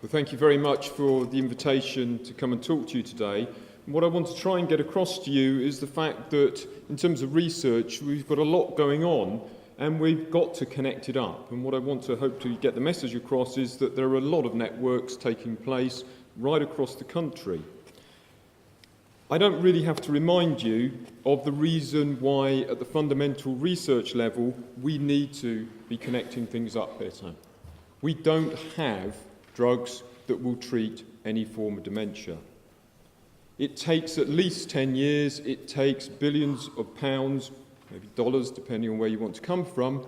Well, thank you very much for the invitation to come and talk to you today. And what I want to try and get across to you is the fact that in terms of research, we've got a lot going on and we've got to connect it up. And what I want to hope to get the message across is that there are a lot of networks taking place right across the country. I don't really have to remind you of the reason why at the fundamental research level we need to be connecting things up better. We don't have drugs that will treat any form of dementia. It takes at least 10 years, it takes billions of pounds, maybe dollars, depending on where you want to come from,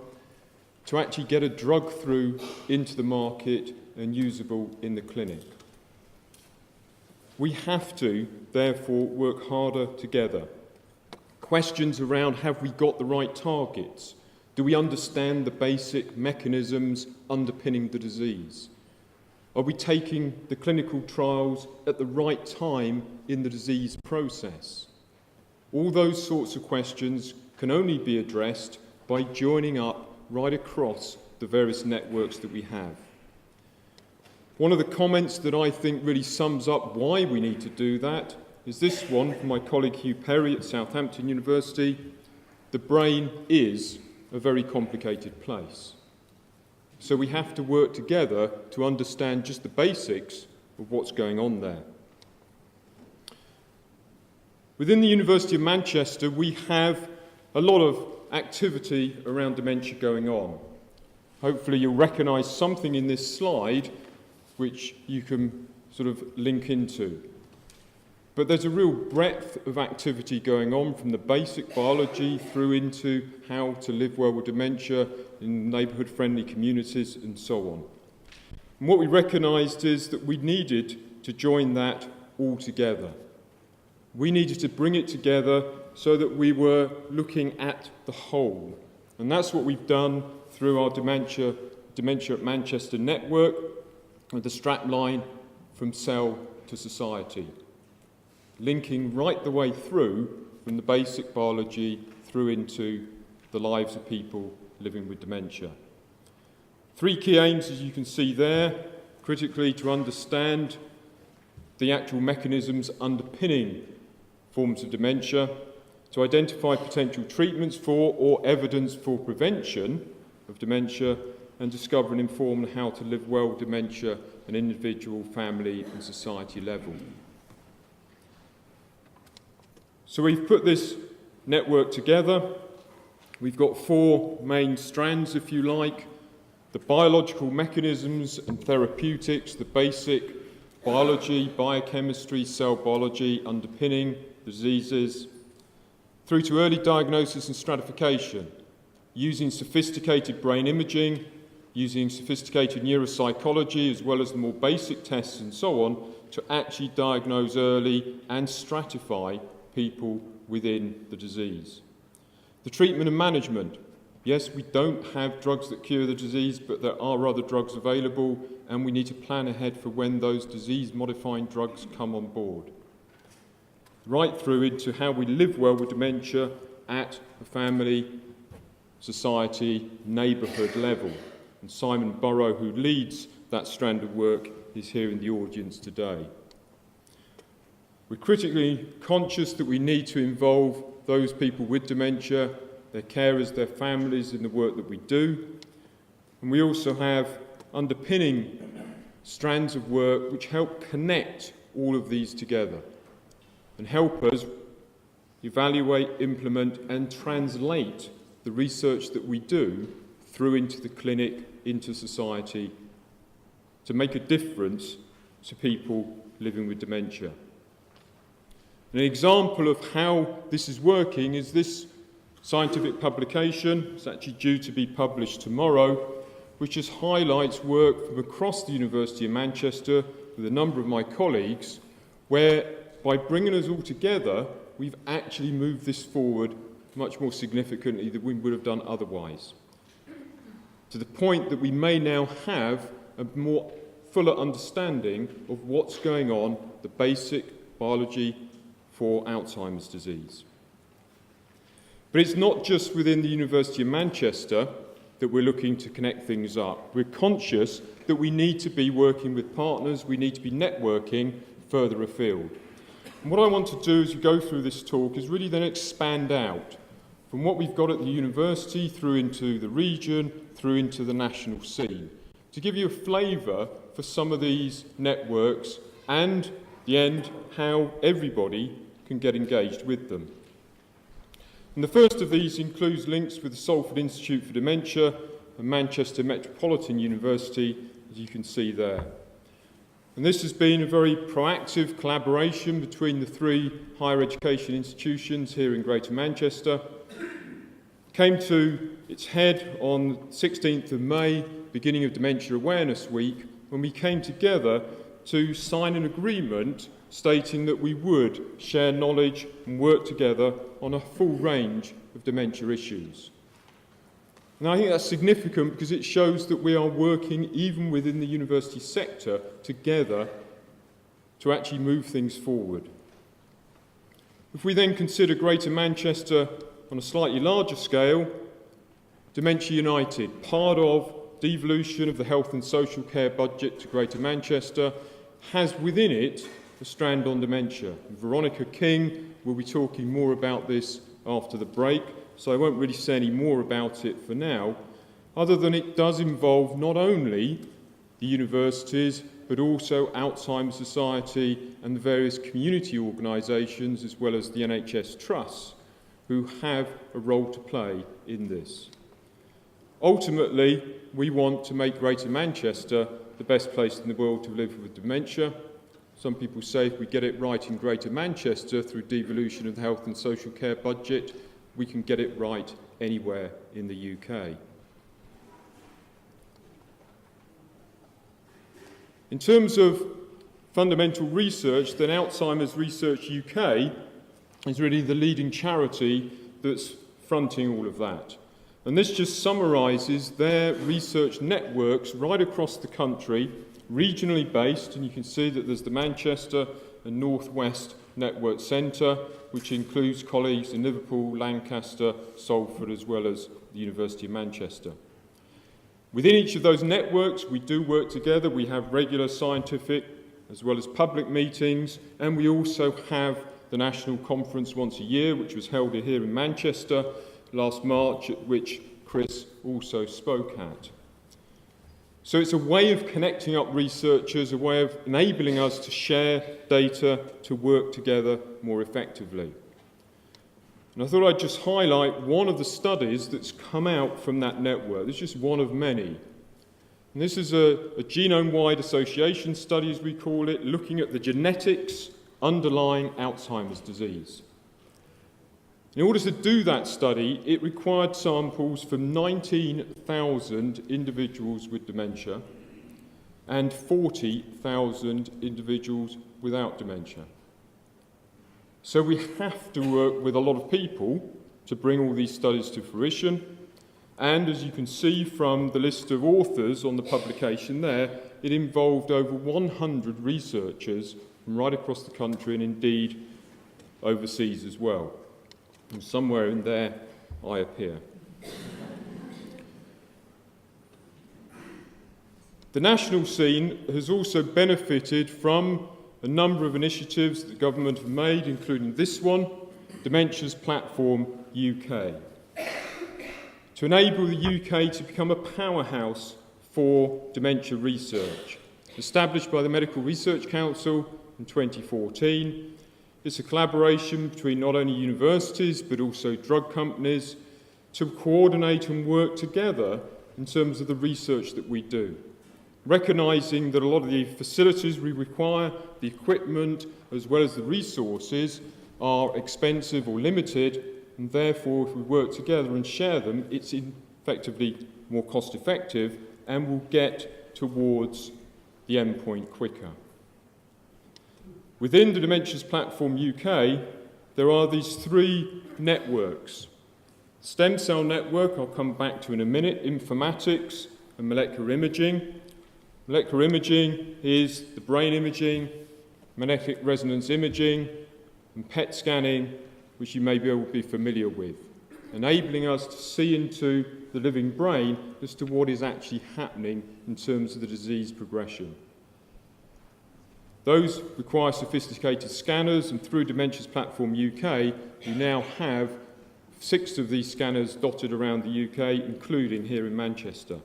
to actually get a drug through into the market and usable in the clinic. We have to, therefore, work harder together. Questions around have we got the right targets? Do we understand the basic mechanisms underpinning the disease? Are we taking the clinical trials at the right time in the disease process? All those sorts of questions can only be addressed by joining up right across the various networks that we have. One of the comments that I think really sums up why we need to do that is this one from my colleague Hugh Perry at Southampton University. The brain is a very complicated place. So we have to work together to understand just the basics of what's going on there. Within the University of Manchester, we have a lot of activity around dementia going on. Hopefully you'll recognise something in this slide which you can sort of link into. But there's a real breadth of activity going on from the basic biology through into how to live well with dementia in neighbourhood-friendly communities and so on. And what we recognised is that we needed to join that all together. We needed to bring it together so that we were looking at the whole. And that's what we've done through our Dementia at Manchester network, with the strapline from cell to society, linking right the way through from the basic biology through into the lives of people living with dementia. Three key aims, as you can see there, critically to understand the actual mechanisms underpinning forms of dementia, to identify potential treatments for or evidence for prevention of dementia, and discover and inform how to live well with dementia at an individual, family and society level. So we've put this network together. We've got four main strands, if you like: the biological mechanisms and therapeutics, the basic biology, biochemistry, cell biology underpinning diseases, through to early diagnosis and stratification, using sophisticated brain imaging, using sophisticated neuropsychology, as well as the more basic tests and so on, to actually diagnose early and stratify people within the disease. The treatment and management. Yes, we don't have drugs that cure the disease, but there are other drugs available, and we need to plan ahead for when those disease-modifying drugs come on board. Right through into how we live well with dementia at a family, society, neighbourhood level. And Simon Burrow, who leads that strand of work, is here in the audience today. We're critically conscious that we need to involve those people with dementia, their carers, their families in the work that we do. And we also have underpinning strands of work which help connect all of these together and help us evaluate, implement and translate the research that we do through into the clinic, into society, to make a difference to people living with dementia. An example of how this is working is this scientific publication. It's actually due to be published tomorrow, which just highlights work from across the University of Manchester with a number of my colleagues, where by bringing us all together, we've actually moved this forward much more significantly than we would have done otherwise, to the point that we may now have a more fuller understanding of what's going on, the basic biology for Alzheimer's disease. But it's not just within the University of Manchester that we're looking to connect things up. We're conscious that we need to be working with partners, we need to be networking further afield. And what I want to do as we go through this talk is really then expand out from what we've got at the university through into the region, through into the national scene, to give you a flavour for some of these networks and, in the end, how everybody can get engaged with them. And the first of these includes links with the Salford Institute for Dementia and Manchester Metropolitan University, as you can see there. And this has been a very proactive collaboration between the three higher education institutions here in Greater Manchester. Came to its head on 16th of May, beginning of Dementia Awareness Week, when we came together to sign an agreement stating that we would share knowledge and work together on a full range of dementia issues. And I think that's significant because it shows that we are working, even within the university sector, together to actually move things forward. If we then consider Greater Manchester on a slightly larger scale, Dementia United, part of devolution of the health and social care budget to Greater Manchester, has within it a strand on dementia. Veronica King will be talking more about this after the break, so I won't really say any more about it for now, other than it does involve not only the universities, but also Alzheimer's Society and the various community organisations, as well as the NHS trusts, who have a role to play in this. Ultimately, we want to make Greater Manchester the best place in the world to live with dementia. Some people say if we get it right in Greater Manchester through devolution of the health and social care budget, we can get it right anywhere in the UK. In terms of fundamental research, then Alzheimer's Research UK is really the leading charity that's fronting all of that. And this just summarises their research networks right across the country, regionally based, and you can see that there's the Manchester and North West Network Centre, which includes colleagues in Liverpool, Lancaster, Salford, as well as the University of Manchester. Within each of those networks, we do work together. We have regular scientific as well as public meetings, and we also have the national conference once a year, which was held here in Manchester last March, at which Chris also spoke at. So it's a way of connecting up researchers, a way of enabling us to share data, to work together more effectively. And I thought I'd just highlight one of the studies that's come out from that network. It's just one of many. And this is a genome-wide association study, as we call it, looking at the genetics underlying Alzheimer's disease. In order to do that study, it required samples from 19,000 individuals with dementia and 40,000 individuals without dementia. So we have to work with a lot of people to bring all these studies to fruition. And as you can see from the list of authors on the publication there, it involved over 100 researchers from right across the country and indeed overseas as well. And somewhere in there, I appear. The national scene has also benefited from a number of initiatives that the government have made, including this one, Dementia's Platform UK, to enable the UK to become a powerhouse for dementia research. Established by the Medical Research Council in 2014, it's a collaboration between not only universities but also drug companies to coordinate and work together in terms of the research that we do, recognising that a lot of the facilities we require, the equipment as well as the resources are expensive or limited, and therefore if we work together and share them, it's effectively more cost effective and will get towards the endpoint quicker. Within the Dementia's Platform UK, there are these three networks. Stem cell network, I'll come back to in a minute, informatics and molecular imaging. Molecular imaging is the brain imaging, magnetic resonance imaging, and PET scanning, which you may be able to be familiar with. enabling us to see into the living brain as to what is actually happening in terms of the disease progression. Those require sophisticated scanners, and through Dementia's Platform UK, we now have 6 of these scanners dotted around the UK, including here in Manchester.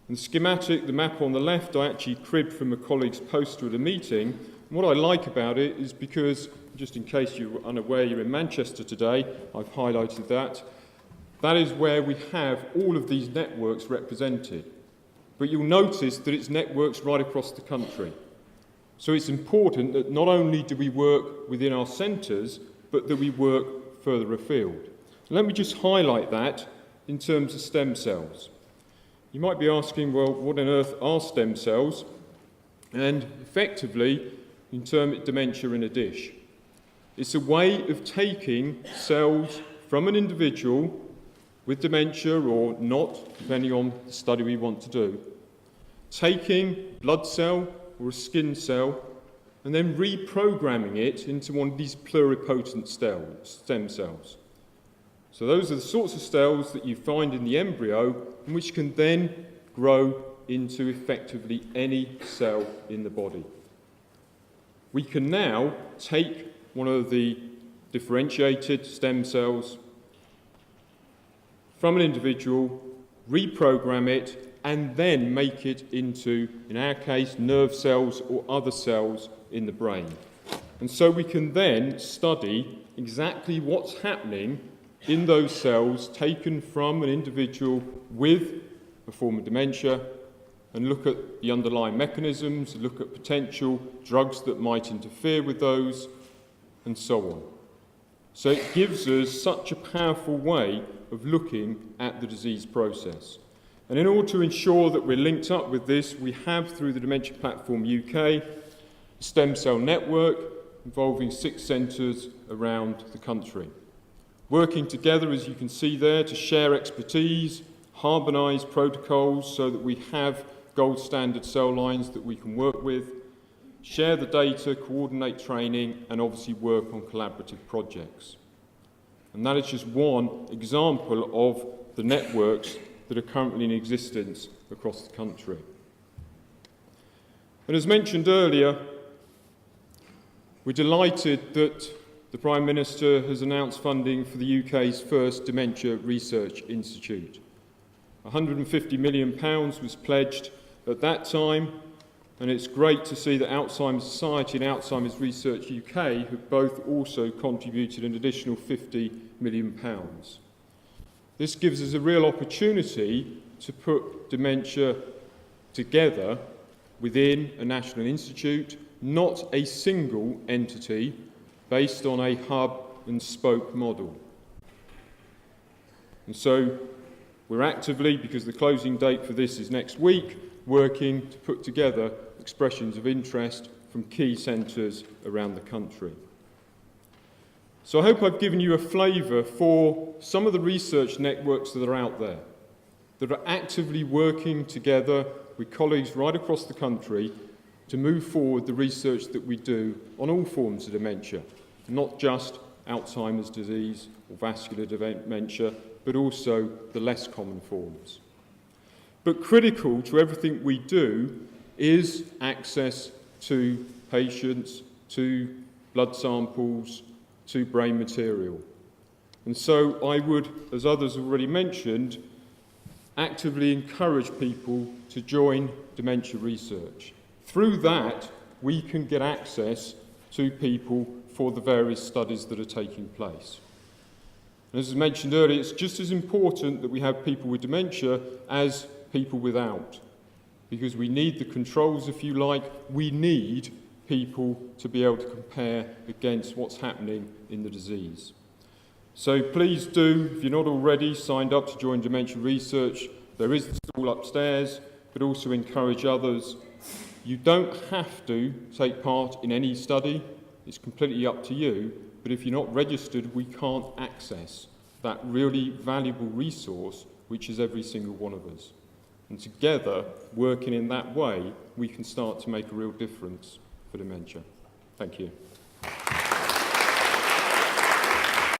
And the schematic, the map on the left, I actually cribbed from a colleague's poster at a meeting. And what I like about it is because, just in case you're unaware, you're in Manchester today, I've highlighted that. That is where we have all of these networks represented. But you'll notice that it's networks right across the country. So it's important that not only do we work within our centres, but that we work further afield. Let me just highlight that in terms of stem cells. You might be asking, well, what on earth are stem cells? And effectively, in terms of dementia in a dish. It's a way of taking cells from an individual with dementia or not, depending on the study we want to do, taking blood cell or a skin cell, and then reprogramming it into one of these pluripotent stem cells. So those are the sorts of cells that you find in the embryo, and which can then grow into effectively any cell in the body. We can now take one of the differentiated stem cells from an individual, reprogram it, and then make it into, in our case, nerve cells or other cells in the brain. And so we can then study exactly what's happening in those cells taken from an individual with a form of dementia, and look at the underlying mechanisms, look at potential drugs that might interfere with those, and so on. So it gives us such a powerful way of looking at the disease process. And in order to ensure that we're linked up with this, we have, through the Dementia Platform UK, a stem cell network involving 6 centres around the country. Working together, as you can see there, to share expertise, harmonise protocols so that we have gold standard cell lines that we can work with, share the data, coordinate training, and obviously work on collaborative projects. And that is just one example of the networks that are currently in existence across the country. And as mentioned earlier, we're delighted that the Prime Minister has announced funding for the UK's first Dementia Research Institute. £150 million was pledged at that time, and it's great to see that Alzheimer's Society and Alzheimer's Research UK have both also contributed an additional £50 million. This gives us a real opportunity to put dementia together within a national institute, not a single entity based on a hub and spoke model. And so we're actively, because the closing date for this is next week, working to put together expressions of interest from key centres around the country. So I hope I've given you a flavour for some of the research networks that are out there, that are actively working together with colleagues right across the country to move forward the research that we do on all forms of dementia, not just Alzheimer's disease or vascular dementia, but also the less common forms. But critical to everything we do is access to patients, to blood samples, to brain material. And so I would, as others have already mentioned, actively encourage people to join dementia research. Through that, we can get access to people for the various studies that are taking place. And as I mentioned earlier, it's just as important that we have people with dementia as people without, because we need the controls, if you like. We need people to be able to compare against what's happening in the disease. So please do, if you're not already signed up to join dementia research, there is the stall upstairs, but also encourage others. You don't have to take part in any study. It's completely up to you. But if you're not registered, we can't access that really valuable resource, which is every single one of us. And together, working in that way, we can start to make a real difference for dementia. Thank you.